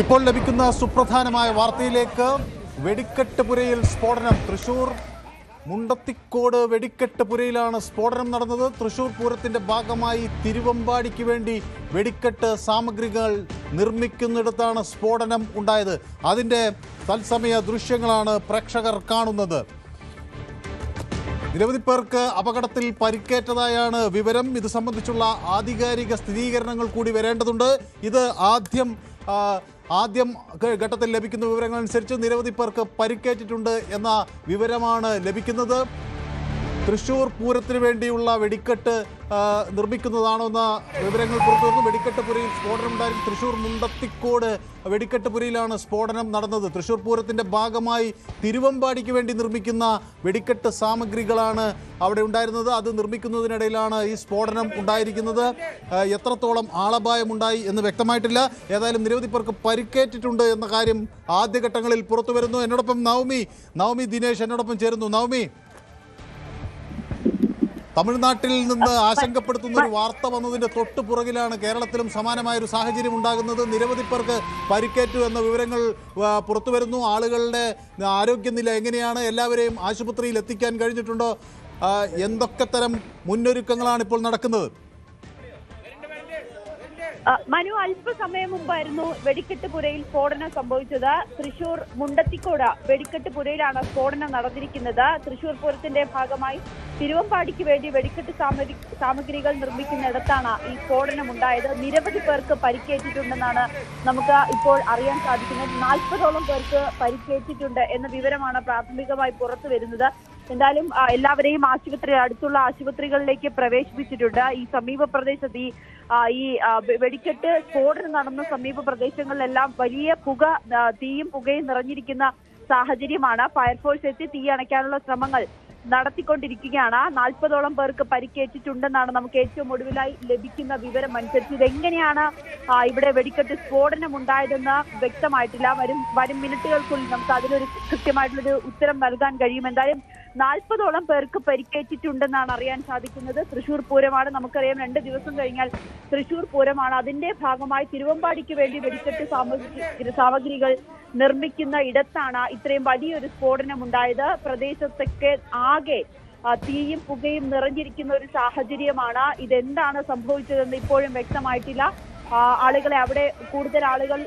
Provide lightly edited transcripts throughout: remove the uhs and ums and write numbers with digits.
ഇപ്പോൾ ലഭിക്കുന്ന സുപ്രധാനമായ വാർത്തയിലേക്ക്. വെടിക്കെട്ട് പുരയിൽ സ്ഫോടനം. തൃശൂർ മുണ്ടത്തിക്കോട് വെടിക്കെട്ട് പുരയിലാണ് സ്ഫോടനം നടന്നത്. തൃശൂർ പൂരത്തിന്റെ ഭാഗമായി തിരുവമ്പാടിക്ക് വേണ്ടി വെടിക്കെട്ട് സാമഗ്രികൾ നിർമ്മിക്കുന്നിടത്താണ് സ്ഫോടനം ഉണ്ടായത്. അതിൻ്റെ തത്സമയ ദൃശ്യങ്ങളാണ് പ്രേക്ഷകർ കാണുന്നത്. നിരവധി പേർക്ക് അപകടത്തിൽ പരിക്കേറ്റതായാണ് വിവരം. ഇത് സംബന്ധിച്ചുള്ള ആധികാരിക സ്ഥിരീകരണങ്ങൾ കൂടി വരേണ്ടതുണ്ട്. ഇത് ആദ്യം ഘട്ടത്തിൽ ലഭിക്കുന്ന വിവരങ്ങളനുസരിച്ച് നിരവധി പേർക്ക് പരിക്കേറ്റിട്ടുണ്ട് എന്ന വിവരമാണ് ലഭിക്കുന്നത്. തൃശൂർ പൂരത്തിന് വേണ്ടിയുള്ള വെടിക്കെട്ട് നിർമ്മിക്കുന്നതാണോ എന്ന വിവരങ്ങൾ പുറത്തുവരുന്നു. വെടിക്കെട്ട് പുരയിൽ സ്ഫോടനം ഉണ്ടായി. തൃശൂർ മുണ്ടത്തിക്കോട് വെടിക്കെട്ട് പുരയിലാണ് സ്ഫോടനം നടന്നത്. തൃശൂർ പൂരത്തിൻ്റെ ഭാഗമായി തിരുവമ്പാടിക്ക് വേണ്ടി നിർമ്മിക്കുന്ന വെടിക്കെട്ട് സാമഗ്രികളാണ് അവിടെ ഉണ്ടായിരുന്നത്. അത് നിർമ്മിക്കുന്നതിനിടയിലാണ് ഈ സ്ഫോടനം ഉണ്ടായിരിക്കുന്നത്. എത്രത്തോളം ആളപായമുണ്ടായി എന്ന് വ്യക്തമായിട്ടില്ല. ഏതായാലും നിരവധി പേർക്ക് പരിക്കേറ്റിട്ടുണ്ട് എന്ന കാര്യം ആദ്യഘട്ടങ്ങളിൽ പുറത്തു വരുന്നു. എന്നോടൊപ്പം നവമി ദിനേശ് എന്നോടൊപ്പം ചേരുന്നു. നവമി, തമിഴ്നാട്ടിൽ നിന്ന് ആശങ്കപ്പെടുത്തുന്ന ഒരു വാർത്ത വന്നതിന്റെ തൊട്ടു പുറകിലാണ് കേരളത്തിലും സമാനമായൊരു സാഹചര്യം ഉണ്ടാകുന്നത്. നിരവധി പേർക്ക് പരിക്കേറ്റു എന്ന വിവരങ്ങൾ പുറത്തു വരുന്നു. ആളുകളുടെ ആരോഗ്യനില എങ്ങനെയാണ്? എല്ലാവരെയും ആശുപത്രിയിൽ എത്തിക്കാൻ കഴിഞ്ഞിട്ടുണ്ടോ? എന്തൊക്കെ തരം മുന്നൊരുക്കങ്ങളാണ് ഇപ്പോൾ നടക്കുന്നത്? മനു, അല്പസമയം മുമ്പായിരുന്നു വെടിക്കെട്ട് പുരയിൽ സ്ഫോടനം സംഭവിച്ചത്. തൃശൂർ മുണ്ടത്തിക്കോട് വെടിക്കെട്ട് പുരയിലാണ് സ്ഫോടനം നടന്നിരിക്കുന്നത്. തൃശൂർ പൂരത്തിന്റെ ഭാഗമായി തിരുവമ്പാടിക്ക് വേണ്ടി വെടിക്കെട്ട് സാമഗ്രികൾ നിർമ്മിക്കുന്നിടത്താണ് ഈ സ്ഫോടനം ഉണ്ടായത്. നിരവധി പേർക്ക് പരിക്കേറ്റിട്ടുണ്ടെന്നാണ് നമുക്ക് ഇപ്പോൾ അറിയാൻ സാധിക്കുന്നത്. 40ഓളം പേർക്ക് പരിക്കേറ്റിട്ടുണ്ട് എന്ന വിവരമാണ് പ്രാഥമികമായി പുറത്തു വരുന്നത്. എന്തായാലും എല്ലാവരെയും അടുത്തുള്ള ആശുപത്രികളിലേക്ക് പ്രവേശിപ്പിച്ചിട്ടുണ്ട്. ഈ സമീപ പ്രദേശത്ത് ഈ വെടിക്കെട്ട് സ്ഫോടനം നടന്ന സമീപ പ്രദേശങ്ങളിലെല്ലാം വലിയ തീയും പുകയും നിറഞ്ഞിരിക്കുന്ന സാഹചര്യമാണ്. ഫയർഫോഴ്സ് എത്തി തീ അണയ്ക്കാനുള്ള ശ്രമങ്ങൾ നടത്തിക്കൊണ്ടിരിക്കുകയാണ്. 40ഓളം പേർക്ക് പരിക്കേറ്റിട്ടുണ്ടെന്നാണ് നമുക്ക് ഏറ്റവും ഒടുവിലായി ലഭിക്കുന്ന വിവരം അനുസരിച്ച്. ഇതെങ്ങനെയാണ് ഇവിടെ വെടിക്കെട്ട് സ്ഫോടനം ഉണ്ടായതെന്ന് വ്യക്തമായിട്ടില്ല. വരും മിനിറ്റുകൾക്കുള്ളിൽ നമുക്ക് അതിനൊരു കൃത്യമായിട്ടുള്ളൊരു ഉത്തരം നൽകാൻ കഴിയും. എന്തായാലും 40ഓളം പേർക്ക് പരിക്കേറ്റിട്ടുണ്ടെന്നാണ് അറിയാൻ സാധിക്കുന്നത്. തൃശൂർ പൂരമാണ്, നമുക്കറിയാം 2 ദിവസം കഴിഞ്ഞാൽ തൃശൂർ പൂരമാണ്. അതിന്റെ ഭാഗമായി തിരുവമ്പാടിക്ക് വേണ്ടി വെടിക്കെട്ട് സാമഗ്രികൾ നിർമ്മിക്കുന്ന ഇടത്താണ് ഇത്രയും വലിയൊരു സ്ഫോടനം ഉണ്ടായത്. പ്രദേശത്തൊക്കെ ആകെ തീയും പുകയും നിറഞ്ഞിരിക്കുന്ന ഒരു സാഹചര്യമാണ്. ഇതെന്താണ് സംഭവിച്ചതെന്ന് ഇപ്പോഴും വ്യക്തമായിട്ടില്ല. ആളുകളെ അവിടെ കൂടുതൽ ആളുകൾ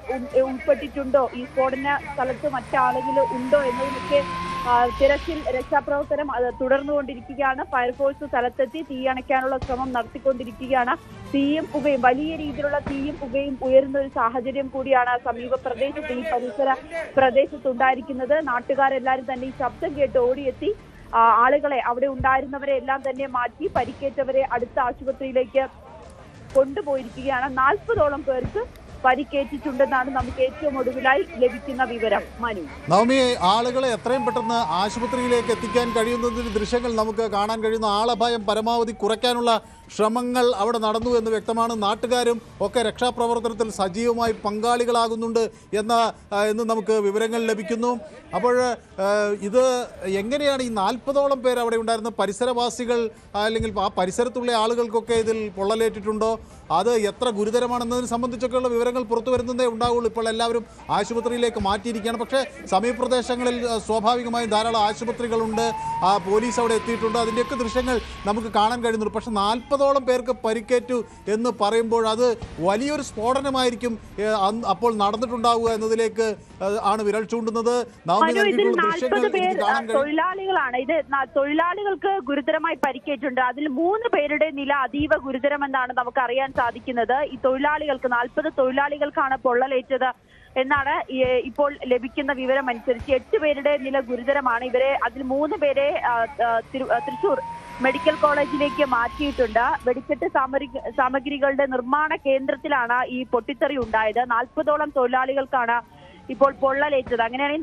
ഉൾപ്പെട്ടിട്ടുണ്ടോ, ഈ സ്ഫോടന സ്ഥലത്ത് മറ്റാളുകൾ ഉണ്ടോ എന്നതിനൊക്കെ തിരച്ചിൽ രക്ഷാപ്രവർത്തനം തുടർന്നുകൊണ്ടിരിക്കുകയാണ്. ഫയർഫോഴ്സ് സ്ഥലത്തെത്തി തീ അണയ്ക്കാനുള്ള ശ്രമം നടത്തിക്കൊണ്ടിരിക്കുകയാണ്. തീയും പുകയും, വലിയ രീതിയിലുള്ള തീയും പുകയും ഉയരുന്ന ഒരു സാഹചര്യം കൂടിയാണ് സമീപ പ്രദേശത്ത്, ഈ പരിസര പ്രദേശത്തുണ്ടായിരിക്കുന്നത്. നാട്ടുകാരെല്ലാവരും തന്നെ ഈ ശബ്ദം കേട്ട് ഓടിയെത്തി ആളുകളെ, അവിടെ ഉണ്ടായിരുന്നവരെ എല്ലാം തന്നെ മാറ്റി പരിക്കേറ്റവരെ അടുത്ത ആശുപത്രിയിലേക്ക് കൊണ്ടുപോയിരിക്കുകയാണ്. 40ഓളം പേർക്ക് പരിക്കേറ്റിട്ടുണ്ടെന്നാണ് നമുക്ക് ഏറ്റവും ഒടുവിലായി ലഭിക്കുന്ന വിവരം. മനു, നവമി, ആളുകളെ എത്രയും പെട്ടെന്ന് ആശുപത്രിയിലേക്ക് എത്തിക്കാൻ കഴിയുന്നതിന് ദൃശ്യങ്ങൾ നമുക്ക് കാണാൻ കഴിയുന്നു. ആളപായം പരമാവധി കുറയ്ക്കാനുള്ള ശ്രമങ്ങൾ അവിടെ നടന്നു എന്ന് വ്യക്തമാണ്. നാട്ടുകാരും ഒക്കെ രക്ഷാപ്രവർത്തനത്തിൽ സജീവമായി പങ്കാളികളാകുന്നുണ്ട് എന്ന് നമുക്ക് വിവരങ്ങൾ ലഭിക്കുന്നു. അപ്പോൾ ഇത് എങ്ങനെയാണ് ഈ 40ഓളം പേർ അവിടെ ഉണ്ടായിരുന്ന പരിസരവാസികൾ അല്ലെങ്കിൽ ആ പരിസരത്തുള്ള ആളുകൾക്കൊക്കെ ഇതിൽ പൊള്ളലേറ്റിട്ടുണ്ടോ? അത് എത്ര ഗുരുതരമാണെന്നതിനെ സംബന്ധിച്ചൊക്കെയുള്ള വിവരങ്ങൾ പുറത്തു വരുന്നതേ ഉണ്ടാവുള്ളൂ. ഇപ്പോൾ എല്ലാവരും ആശുപത്രിയിലേക്ക് മാറ്റിയിരിക്കുകയാണ്. പക്ഷേ സമീപപ്രദേശങ്ങളിൽ സ്വാഭാവികമായും ധാരാളം ആശുപത്രികളുണ്ട്, പോലീസ് അവിടെ എത്തിയിട്ടുണ്ട്. അതിൻ്റെയൊക്കെ ദൃശ്യങ്ങൾ നമുക്ക് കാണാൻ കഴിയുന്നുണ്ട്. പക്ഷേ 40ഓളം പേർക്ക് പരിക്കേറ്റു എന്ന് പറയുമ്പോൾ അത് വലിയൊരു സ്ഫോടനമായിരിക്കും അപ്പോൾ നടന്നിട്ടുണ്ടാവുക എന്നതിലേക്ക് ആണ് വിരൽ ചൂണ്ടുന്നത്. തൊഴിലാളികളാണ്. ഇത് തൊഴിലാളികൾക്ക് ഗുരുതരമായി പരിക്കേറ്റുണ്ട്. അതിൽ 3 പേരുടെ നില അതീവ ഗുരുതരമെന്നാണ് നമുക്ക് അറിയാൻ സാധിക്കുന്നത്. ഈ 40 തൊഴിലാളികൾക്കാണ് പൊള്ളലേറ്റത് എന്നാണ് ഇപ്പോൾ ലഭിക്കുന്ന വിവരം അനുസരിച്ച്. 8 പേരുടെ നില ഗുരുതരമാണ്. അതിൽ 3 പേരെ തൃശൂർ മെഡിക്കൽ കോളേജിലേക്ക് മാറ്റിയിട്ടുണ്ട്. വെടിക്കെട്ട് സാമഗ്രികളുടെ നിർമ്മാണ കേന്ദ്രത്തിലാണ് ഈ പൊട്ടിത്തെറി ഉണ്ടായത്. 40ഓളം തൊഴിലാളികൾക്കാണ് ഇപ്പോൾ പൊള്ളലേറ്റത്. അങ്ങനെയാണെങ്കിൽ